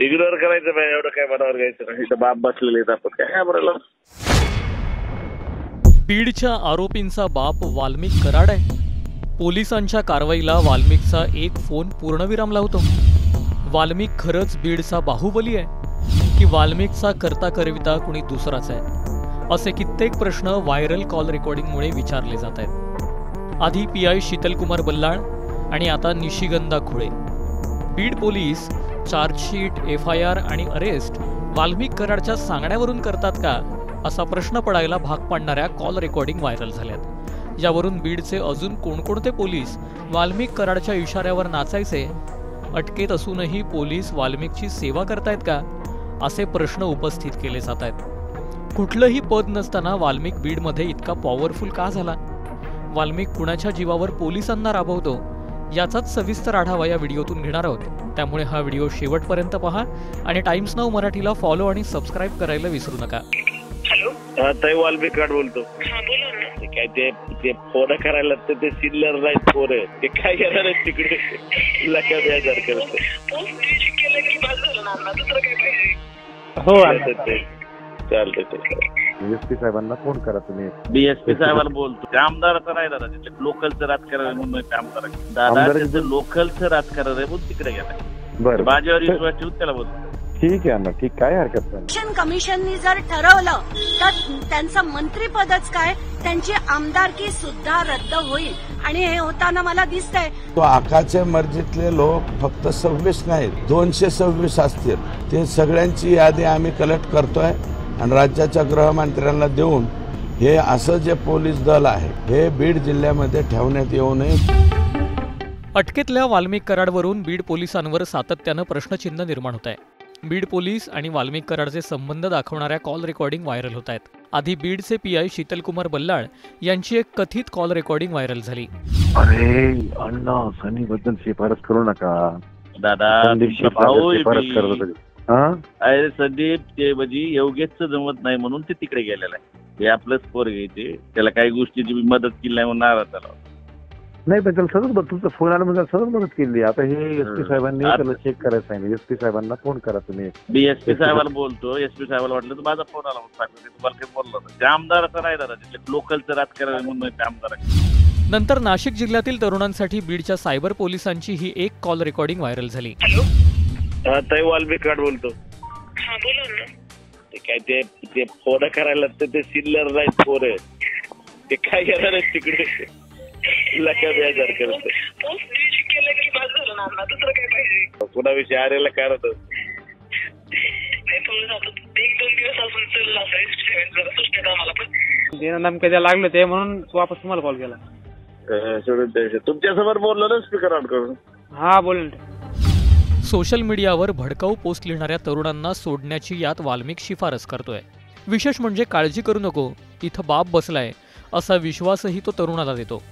Ignore करायचं नाही, एवढं काय मनावर घ्यायचं नाही. इथं बाप बसलेले आहेत, आपण काय घाबरायला. बीडच्या आरोपींचा बाप वाल्मिक कराड आहे. पोलिसांच्या कारवाईला वाल्मिकचा एक फोन पूर्णविराम लावतो. वाल्मिक खरंच बीडचा बाहुबली आहे की वाल्मिकचा करता करविता कुणी दुसराच आहे, असे कित्येक प्रश्न व्हायरल कॉल रेकॉर्डिंगमुळे विचारले जात आहेत. आधी PI शीतलकुमार बल्लाळ आणि आता निशिगंधा खुळे. बीड पोलीस चार्जशीट, FIR आणि अरेस्ट वाल्मिक कराडच्या सांगण्यावरून करतात का, असा प्रश्न पडायला भाग पाडणाऱ्या कॉल रेकॉर्डिंग व्हायरल झाल्यात. यावरून बीडचे अजून कोणकोणते पोलीस वाल्मिक कराडच्या इशाऱ्यावर नाचायचे, अटकेत असूनही पोलीस वाल्मिकची सेवा करतायत का, असे प्रश्न उपस्थित केले जात आहेत. कुठलंही पद नसताना वाल्मिक बीडमध्ये इतका पॉवरफुल का झाला? वाल्मिक कुणाच्या जीवावर पोलिसांना राबवतो, याचाच सविस्तर आढावा या व्हिडिओतून घेणार आहोत. त्यामुळे हा व्हिडिओ शेवटपर्यंत पहा आणि टाइम्स नाऊ मराठीला फॉलो आणि सबस्क्राईब करायला विसरू नका. ताई वाल्मिक कराड बोलतो. काय ते फोन करायला ते सिल्लर नाही पोरं, ते काय करणार आहे तिकडे लक्ष करत. हो चालतंय ते. DSP साहेबांना फोन करा तुम्ही. DSP साहेबांना बोलतो. ते आमदाराचं नाही दादा, तिथे लोकलचं राजकारण आहे म्हणून ते आमदार दादा त्याचं लोकलचं राजकारण आहे म्हणून तिकडे गेलाय. बरं, माझ्यावर विश्वास ठेवून त्याला बोलतो. ठीक आहे ना, ठीक, काय हरकत नाही. इलेक्शन कमिशननी जर ठरवलं तर त्यांचं मंत्रीपदच काय, त्यांची आमदारकी सुद्धा रद्द होईल. आणि हे होताना मला दिसतंय तो आकाच्या मर्जीतले लोक फक्त 26 नाहीत, 226 असतील. ते सगळ्यांची यादी आम्ही कलेक्ट करतोय आणि राज्याच्या गृहमंत्र्यांना देऊन हे असं जे पोलीस दल आहे हे बीड जिल्ह्यामध्ये ठेवण्यात येऊ नये. अटकेतल्या वाल्मिक कराडवरून बीड पोलिसांवर सातत्यानं प्रश्नचिन्ह निर्माण होत आहे. बीड पोलीस आणि वाल्मिक कराडचे संबंध दाखवणाऱ्या कॉल रेकॉर्डिंग व्हायरल होत आहेत. आधी बीडचे PI शीतलकुमार बल्लाळ यांची एक कथित कॉल रेकॉर्डिंग व्हायरल झाली. अरे अण्णा, सनी बद्दल शिफारस करू नका दादा. शिफारस करत होते. अरे संदीप, ते म्हणजे योगेशचं जमत नाही म्हणून ते तिकडे गेलेलं आहे. हे आपलंच पोर घ्यायचे, त्याला काही गोष्टीची मदत केली नाही म्हणून नाराज झाला. नाही पण त्याला सतत तुमचा फोन आला म्हणजे सतत मदत केली. आता हे SP साहेबांनी त्याला चेक करायचं सांगितलं. SP साहेबांना फोन करा तुम्ही. DSP साहेबांना बोलतो. SP साहेबांना वाटलं तर माझा फोन आला म्हणून सांगतो. तुम्हाला काही बोललो नाही. ते आमदाराचं नाही दादा, तिथे लोकलचं राजकारण आहे म्हणून ते आमदार. नंतर नाशिक जिल्ह्यातील तरुणांसाठी बीडच्या सायबर पोलिसांची ही एक कॉल रेकॉर्डिंग व्हायरल झाली. ताई वाल्मिक कराड बोलतो. ते काय ते फोन करायला ते सिल्लर नाही पोरं, ते काय करणार आहे तिकडे लक्ष करत. कुणाविषयी आरेला कारण नेमकं लागलं ते म्हणून वापस तुम्हाला कॉल केला. सोडून द्यायचं. तुमच्यासमोर बोललो ना स्पीकर ऑन करून. हा बोल. सोशल मीडियावर भडकाऊ पोस्ट लिहिणाऱ्या तरुणांना सोडण्याची यात वाल्मिक शिफारस करतोय. विशेष म्हणजे काळजी करू नको, इथं बाप बसलाय असा विश्वासही तो तरुणाला देतो.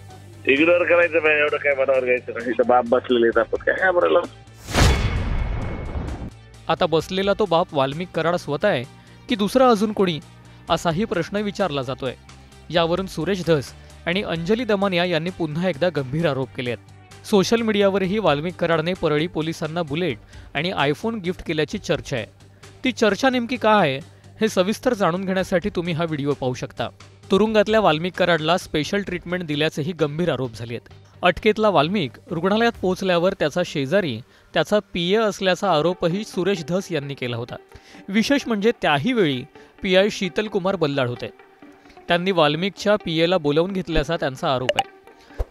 इग्नोर करायचं नाही, एवढं काय मनावर घ्यायचं नाही. इथं बाप बसलेले आहेत, आपण काय घाबरायला. आता बसलेला तो बाप वाल्मिक कराड स्वतः आहे की दुसरा अजून कोणी, असाही प्रश्न विचारला जातोय. यावरून सुरेश धस आणि अंजली दमानिया यांनी पुन्हा एकदा गंभीर आरोप केले आहेत. सोशल मीडियावरही वाल्मिक कराडने परळी पोलिसांना बुलेट आणि आयफोन गिफ्ट केल्याची चर्चा आहे. ती चर्चा नेमकी काय आहे हे सविस्तर जाणून घेण्यासाठी तुम्ही हा व्हिडिओ पाहू शकता. तुरुंगातल्या वाल्मिक कराडला स्पेशल ट्रीटमेंट दिल्याचेही गंभीर आरोप झाले आहेत. अटकेतला वाल्मिक रुग्णालयात पोहोचल्यावर त्याचा शेजारी त्याचा PA असल्याचा आरोपही सुरेश धस यांनी केला होता. विशेष म्हणजे त्याही वेळी PI शीतलकुमार बल्लाळ होते. त्यांनी वाल्मिकच्या PAला बोलावून घेतल्याचा त्यांचा आरोप आहे.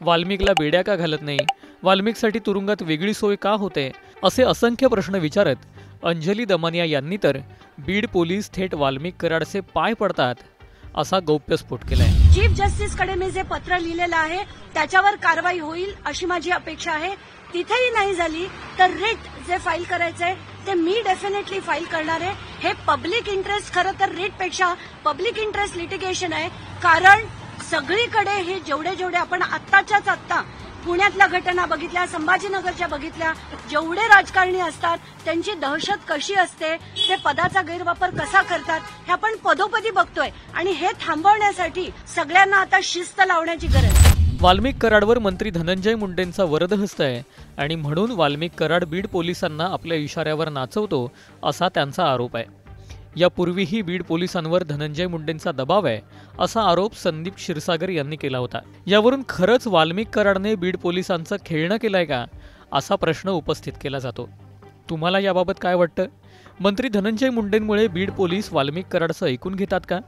वाल्मिकला बेड्या का घालत नाही, वाल्मिकसाठी तुरुंगात वेगळी सोय का होते, असे असंख्य प्रश्न विचारत अंजली दमानिया यांनी तर बीड पोलीस थेट वाल्मिक कराडचे पाय पडतात असा गौप्यस्फोट केलाय. चीफ जस्टिस कडे मी जे पत्र लिहिलेलं आहे त्याच्यावर कारवाई होईल अशी माझी अपेक्षा आहे. तिथेही नाही झाली तर रिट जे फाईल करायचंय ते मी डेफिनेटली फाईल करणार आहे. हे पब्लिक इंटरेस्ट खरं तर रिट पेक्षा पब्लिक इंटरेस्ट लिटिगेशन आहे. कारण सगळीकडे हे जेवढे आपण आत्ताच्याच आत्ता पुण्यातल्या घटना बघितल्या, संभाजीनगरच्या बघितल्या, जेवढे राजकारणी असतात त्यांची दहशत कशी असते, ते पदाचा गैरवापर कसा करतात हे आपण पदोपदी बघतोय. आणि हे थांबवण्यासाठी सगळ्यांना आता शिस्त लावण्याची गरज आहे. वाल्मिक कराडवर मंत्री धनंजय मुंडेंचा वरदहस्त आहे आणि म्हणून वाल्मिक कराड बीड पोलिसांना आपल्या इशाऱ्यावर नाचवतो असा त्यांचा आरोप आहे। यापूर्वीही बीड पोलिसांवर धनंजय मुंडेंचा दबाव आहे असा आरोप संदीप क्षीरसागर यांनी केला होता। यावरून खरंच वाल्मिक कराडने बीड पोलिसांचं खेळणं केलंय का असा प्रश्न उपस्थित केला जातो। तुम्हाला याबाबत काय वाटतं? मंत्री धनंजय मुंडेंमुळे बीड पोलीस वाल्मिक कराडचं ऐकून घेतात का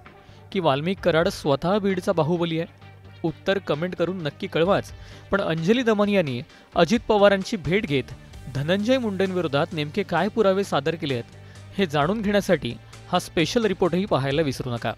की वाल्मिक कराड स्वतः बीडचा बाहुबली आहे? उत्तर कमेंट करून नक्की कळवाच। पण अंजली दमनियांनी अजित पवारांची भेट घेत धनंजय मुंडेंविरोधात नेमके काय पुरावे सादर केले आहेत हे जाणून घेण्यासाठी हा स्पेशल रिपोर्टही पाहायला विसरू नका।